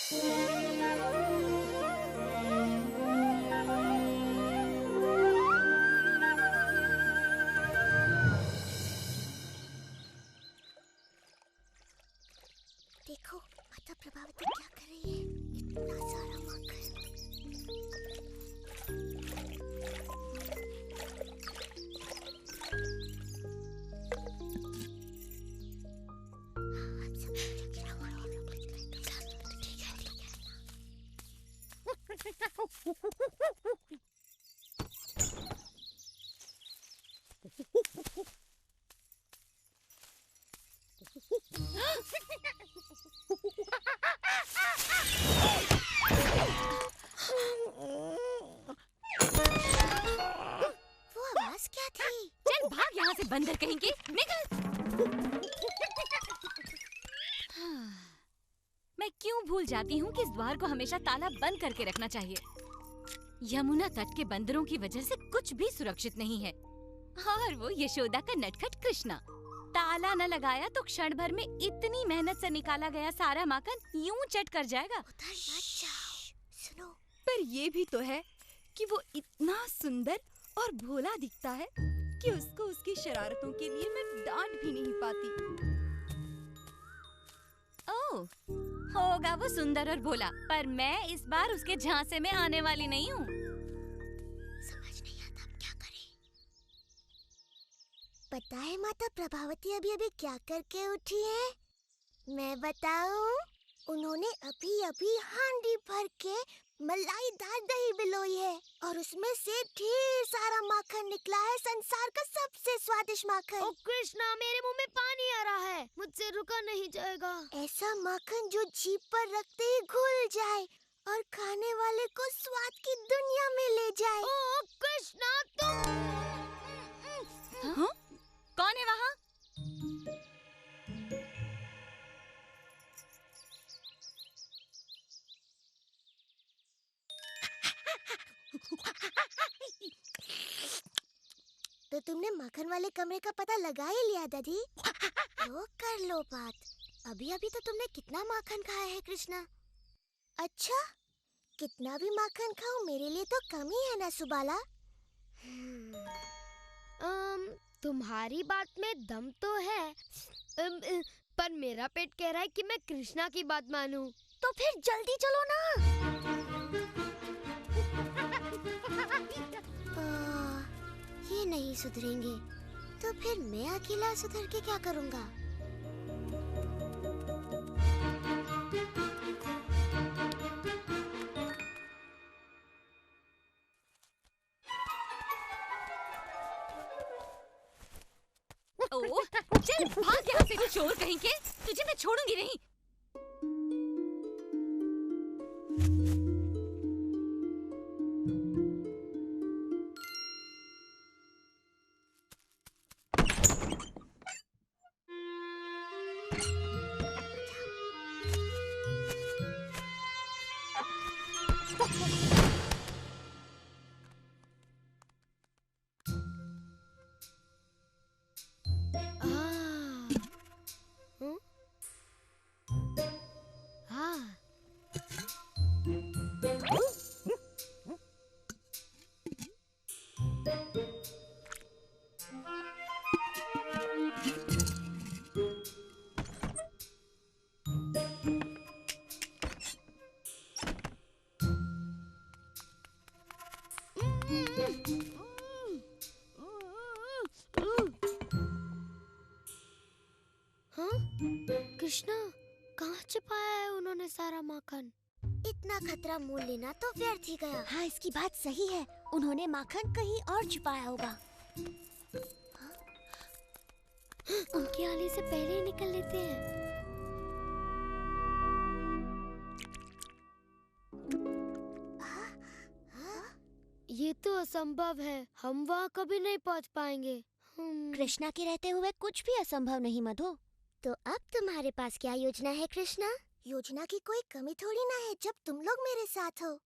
देखो माता प्रभावती क्या कर रही है, इतना सारा माखन। वो आवाज क्या थी? चल भाग यहाँ से बंदर कहेंगे, निकल। मैं क्यों भूल जाती हूँ कि इस द्वार को हमेशा ताला बंद करके रखना चाहिए। यमुना तट के बंदरों की वजह से कुछ भी सुरक्षित नहीं है। और वो यशोदा का नटखट कृष्णा, ताला न लगाया तो क्षण भर में इतनी मेहनत से निकाला गया सारा माखन यूं चट कर जाएगा। उधर मत जाओ, सुनो। पर ये भी तो है कि वो इतना सुंदर और भोला दिखता है कि उसको उसकी शरारतों के लिए मैं डांट भी नहीं पाती। ओह, होगा वो सुंदर और भोला, पर मैं इस बार उसके झांसे में आने वाली नहीं हूँ। समझ नहीं आता अब क्या करें। पता है माता प्रभावती अभी अभी क्या करके उठी है? मैं बताऊं? उन्होंने अभी अभी हांडी भर के मलाईदार दही बिलोई है और उसमें से ढेर सारा माखन निकला है, संसार का सबसे स्वादिष्ट माखन। ओ कृष्णा, मेरे मुंह में पानी आ रहा है, मुझसे रुका नहीं जाएगा। ऐसा माखन जो जीभ पर रखते ही घुल जाए और खाने वाले को स्वाद की दुनिया में ले जाए। ओ कृष्णा, तुम हाँ? कौन है वहाँ? तो तुमने माखन वाले कमरे का पता लगा ही लिया दादी? तो कर लो बात। अभी अभी तो तुमने कितना माखन खाया है कृष्णा? अच्छा, कितना भी माखन खाओ मेरे लिए तो कम ही है ना सुबाला। तुम्हारी बात में दम तो है, पर मेरा पेट कह रहा है कि मैं कृष्णा की बात मानूं। तो फिर जल्दी चलो ना। ये नहीं सुधरेंगे तो फिर मैं अकेला सुधर के क्या करूँगा? ओह, चल भाग यहाँ से चोर कहीं के, तुझे मैं छोड़ूंगी नहीं। कृष्णा, कहाँ छिपाया है उन्होंने सारा माखन? इतना खतरा मोल लेना तो व्यर्थ ही गया। हाँ, इसकी बात सही है, उन्होंने माखन कहीं और छुपाया होगा। उनके आने से पहले ही निकल लेते हैं। ये तो असंभव है, हम वहाँ कभी नहीं पहुँच पाएंगे। कृष्णा के रहते हुए कुछ भी असंभव नहीं मधु। तो अब तुम्हारे पास क्या योजना है कृष्णा? योजना की कोई कमी थोड़ी ना है जब तुम लोग मेरे साथ हो।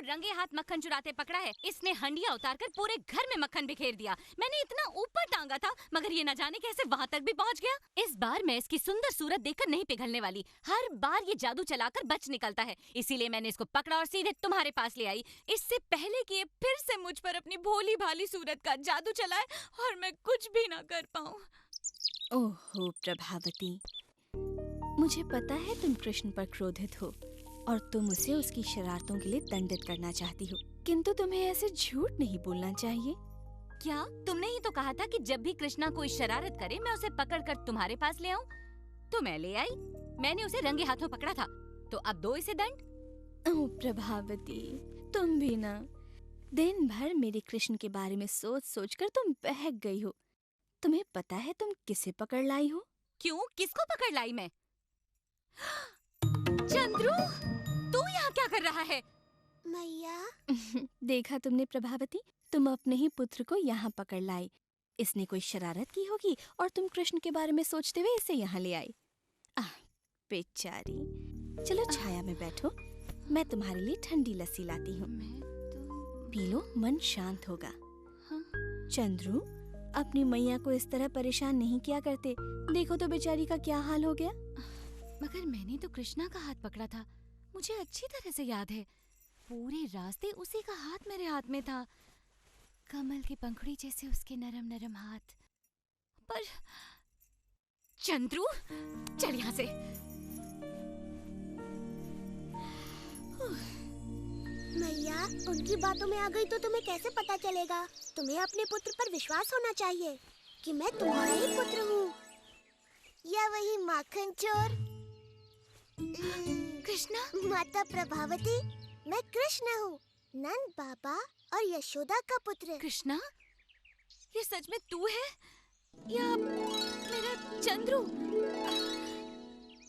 रंगे हाथ मक्खन चुराते पकड़ा है। इसने हंडिया उतारकर पूरे घर में मक्खन बिखेर दिया। मैंने इतना ऊपर टांगा था, मगर ये न जाने कैसे वहाँ तक भी पहुँच गया। इस बार मैं इसकी सुंदर सूरत देखकर नहीं पिघलने वाली। हर बार ये जादू चलाकर बच निकलता है, इसीलिए मैंने इसको पकड़ा और सीधे तुम्हारे पास ले आई, इससे पहले कि ये फिर से मुझ पर अपनी भोली भाली सूरत का जादू चलाए और मैं कुछ भी ना कर पाऊँ। ओहो प्रभावती, मुझे पता है तुम कृष्ण पर क्रोधित हो और तुम उसे उसकी शरारतों के लिए दंडित करना चाहती हो, किंतु तुम्हें ऐसे झूठ नहीं बोलना चाहिए। क्या तुमने ही तो कहा था कि जब भी कृष्णा कोई शरारत करे मैं उसे पकड़कर तुम्हारे पास ले आऊं? तो मैं ले आई। मैंने उसे रंगे हाथों पकड़ा था, तो अब दो इसे दंड। ओह प्रभावती, तुम भी ना, दिन भर मेरे कृष्ण के बारे में सोच सोच कर तुम बहक गई हो। तुम्हें पता है तुम किसे पकड़ लाई हो? क्यों? किसको पकड़ लाई मैं? चंद्रू, तू यहाँ क्या कर रहा है? मैया, देखा तुमने प्रभावती, तुम अपने ही पुत्र को यहाँ पकड़ लाई। इसने कोई शरारत की होगी और तुम कृष्ण के बारे में सोचते हुए इसे यहाँ ले आई। आह बेचारी, चलो छाया में बैठो, मैं तुम्हारे लिए ठंडी लस्सी लाती हूँ। पी लो, मन शांत होगा। चंद्रू, अपनी मैया को इस तरह परेशान नहीं किया करते, देखो तो बेचारी का क्या हाल हो गया। मगर मैंने तो कृष्णा का हाथ पकड़ा था, मुझे अच्छी तरह से याद है। पूरे रास्ते उसी का हाथ मेरे हाथ में था, कमल की पंखुड़ी जैसे उसके नरम नरम हाथ। पर चंद्रू, चल यहाँ से। मैया, उनकी बातों में आ गई तो तुम्हें कैसे पता चलेगा? तुम्हें अपने पुत्र पर विश्वास होना चाहिए कि मैं तुम्हारा ही पुत्र हूँ। या वही माखन चोर कृष्णा? माता प्रभावती, मैं कृष्ण हूँ, नंद बाबा और यशोदा का पुत्र। कृष्णा, ये सच में तू है या मेरा चंद्रू?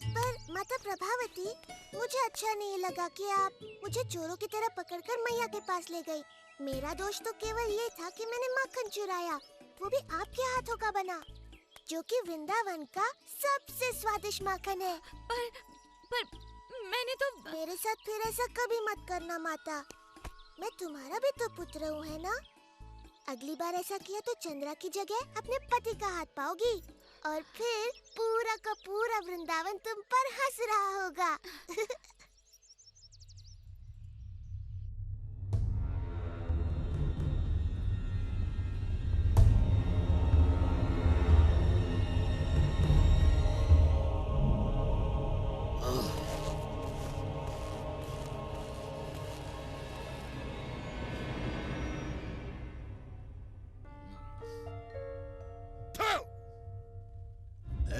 पर माता प्रभावती, मुझे अच्छा नहीं लगा कि आप मुझे चोरों की तरह पकड़कर मैया के पास ले गई। मेरा दोष तो केवल ये था कि मैंने माखन चुराया, वो भी आपके हाथों का बना, जो कि वृंदावन का सबसे स्वादिष्ट माखन है। पर मैंने तो... मेरे साथ फिर ऐसा कभी मत करना माता, मैं तुम्हारा भी तो पुत्र हूँ, है ना? अगली बार ऐसा किया तो चंद्रा की जगह अपने पति का हाथ पाओगी और फिर पूरा का पूरा वृंदावन तुम पर हंस रहा होगा।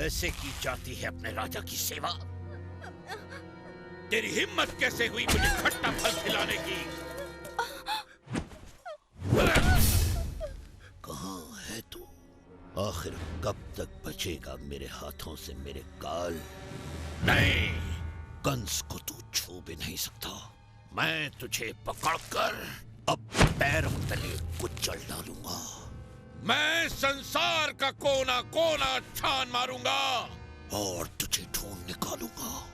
ऐसे की जाती है अपने राजा की सेवा? तेरी हिम्मत कैसे हुई मुझे खट्टा फल खिलाने की? कहाँ है तू? आखिर कब तक बचेगा मेरे हाथों से मेरे काल? नहीं, कंस को तू छू भी नहीं सकता। मैं तुझे पकड़कर अब पैरों तले कुचल डालूंगा। मैं संसार का कोना कोना छान मारूंगा और तुझे ढूंढ निकालूंगा।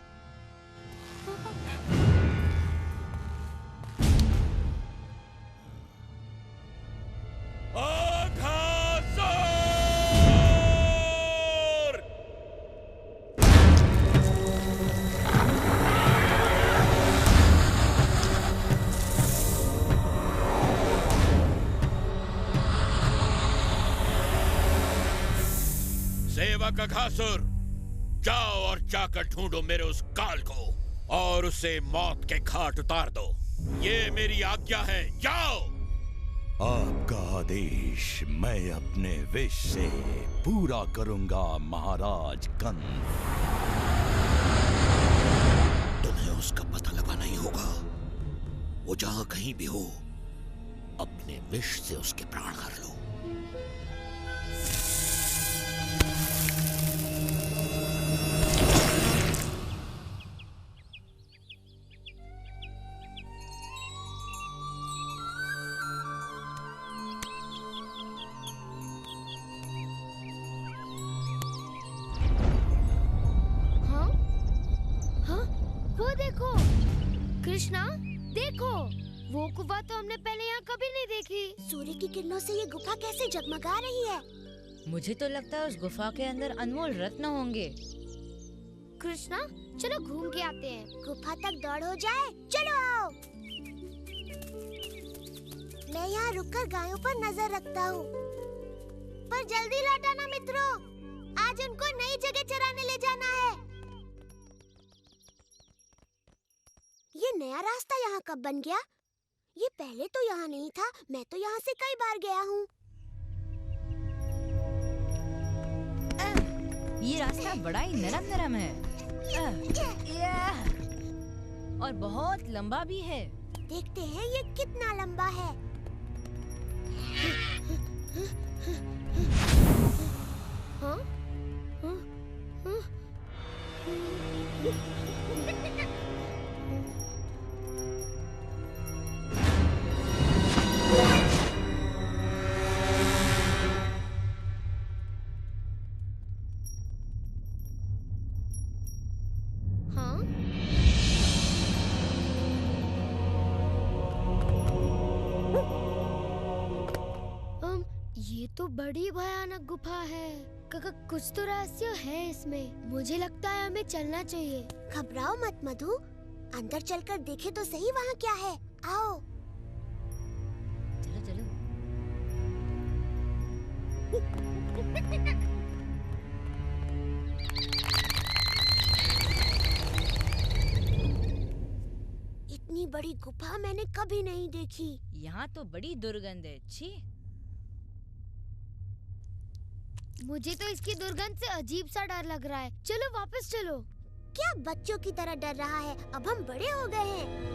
सेवक अघासुर, जाओ और जाकर ढूंढो मेरे उस काल को और उसे मौत के घाट उतार दो। ये मेरी आज्ञा है, जाओ। आपका आदेश मैं अपने विश से पूरा करूंगा महाराज कंस। तुम्हें उसका पता लगाना ही होगा। वो जहां कहीं भी हो, अपने विश से उसके प्राण हर लो। वो देखो कृष्णा, देखो वो गुफा तो हमने पहले यहाँ कभी नहीं देखी। सूर्य की किरणों से ये गुफा कैसे जगमगा रही है? मुझे तो लगता है उस गुफा के अंदर अनमोल रत्न होंगे। कृष्णा, चलो घूम के आते हैं। गुफा तक दौड़ हो जाए, चलो आओ। मैं यहाँ रुककर गायों पर नजर रखता हूँ, पर जल्दी लौट आना मित्रों, आज उनको नई जगह चराने ले जाना है। ये नया रास्ता यहाँ कब बन गया? ये पहले तो यहाँ नहीं था। मैं तो यहाँ से कई बार गया हूँ। ये रास्ता बड़ा ही नरम है और बहुत लंबा भी है। देखते हैं ये कितना लंबा है। हाँ? हाँ? हाँ? ये तो बड़ी भयानक गुफा है। कुछ तो रहस्य है इसमें। मुझे लगता है हमें चलना चाहिए। घबराओ मत मधु, अंदर चलकर देखे तो सही वहाँ क्या है। आओ। चलो चलो। इतनी बड़ी गुफा मैंने कभी नहीं देखी। यहाँ तो बड़ी दुर्गंध है। छी। मुझे तो इसकी दुर्गंध से अजीब सा डर लग रहा है। चलो वापस चलो। क्या बच्चों की तरह डर रहा है? अब हम बड़े हो गए हैं।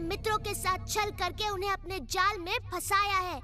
मित्रों के साथ छल करके उन्हें अपने जाल में फंसाया है।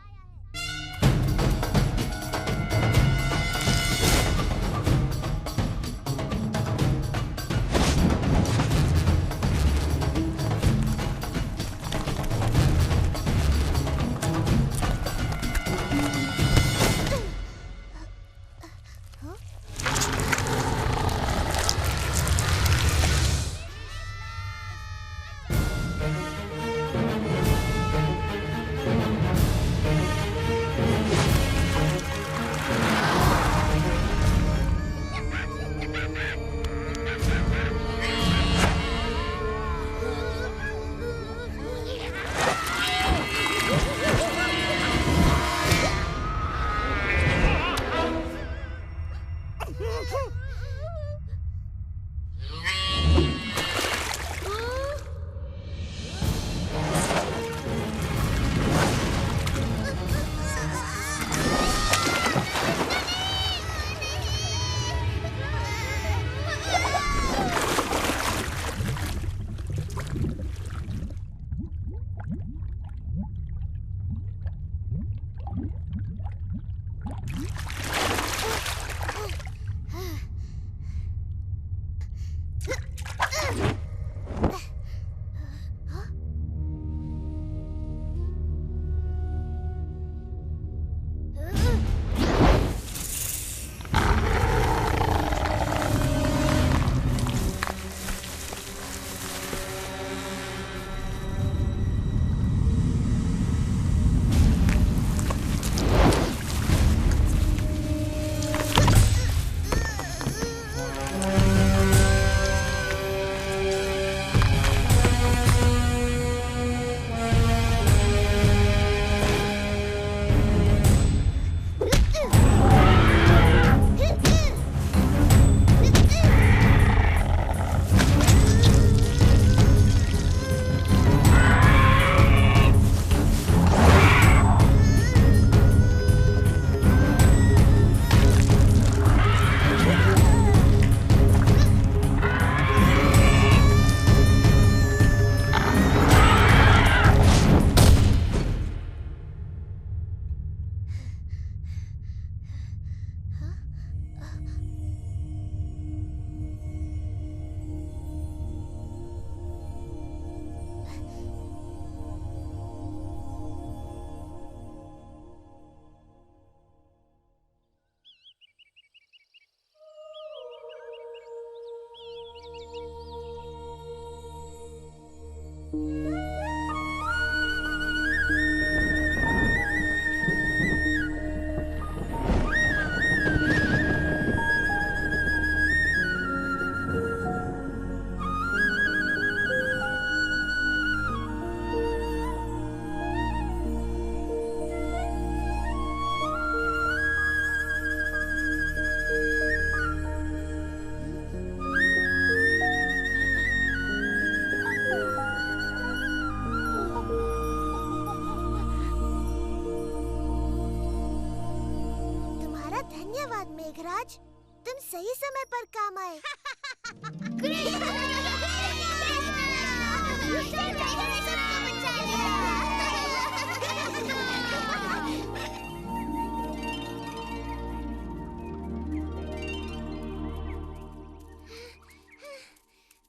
धन्यवाद मेघराज, तुम सही समय पर काम आए।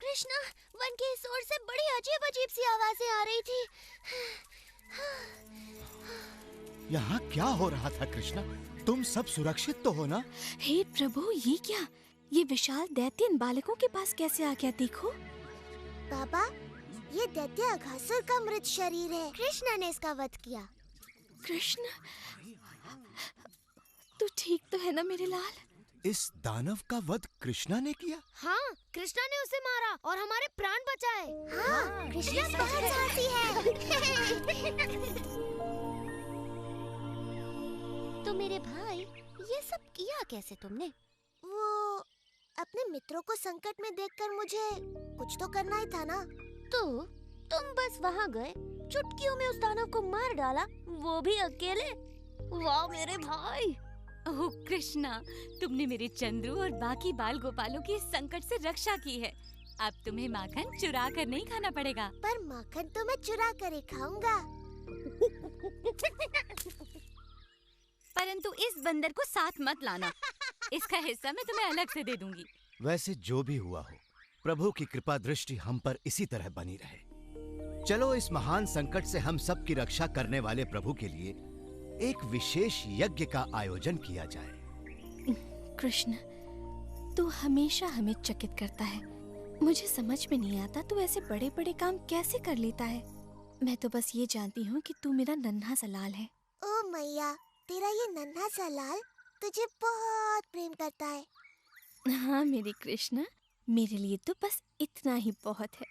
कृष्णा, वन के इस ओर से बड़ी अजीब अजीब सी आवाजें आ रही थी। यहाँ क्या हो रहा था कृष्णा? तुम सब सुरक्षित तो हो ना? हे प्रभु, ये क्या? ये विशाल दैत्य इन बालकों के पास कैसे आ गया? देखो बाबा, ये दैत्य अघासुर का मृत शरीर है। कृष्णा ने इसका वध किया। कृष्ण, तू ठीक तो है ना मेरे लाल? इस दानव का वध कृष्णा ने किया? हाँ, कृष्णा ने उसे मारा और हमारे प्राण बचाए। हाँ, कृष्णा बहुत साहसी है। तो मेरे भाई, ये सब किया कैसे तुमने? वो अपने मित्रों को संकट में देखकर मुझे कुछ तो करना ही था ना। तो तुम बस वहाँ गए, चुटकियों में उस दानव को मार डाला, वो भी अकेले। वाह मेरे भाई! ओह कृष्णा, तुमने मेरे चंद्रू और बाकी बाल गोपालों की इस संकट से रक्षा की है। अब तुम्हें माखन चुरा कर नहीं खाना पड़ेगा। पर माखन तो मैं चुरा कर ही खाऊंगा। परंतु इस बंदर को साथ मत लाना। इसका हिस्सा मैं तुम्हें अलग से दे दूंगी। वैसे जो भी हुआ हो, प्रभु की कृपा दृष्टि हम पर इसी तरह बनी रहे। चलो इस महान संकट से हम सब की रक्षा करने वाले प्रभु के लिए एक विशेष यज्ञ का आयोजन किया जाए। कृष्ण, तू हमेशा हमें चकित करता है। मुझे समझ में नहीं आता तू ऐसे बड़े बड़े काम कैसे कर लेता है। मैं तो बस ये जानती हूँ कि तू मेरा नन्हा सा लाल है। ओ मैया, तेरा ये नन्हा सा लाल तुझे बहुत प्रेम करता है। हाँ मेरे कृष्ण, मेरे लिए तो बस इतना ही बहुत है।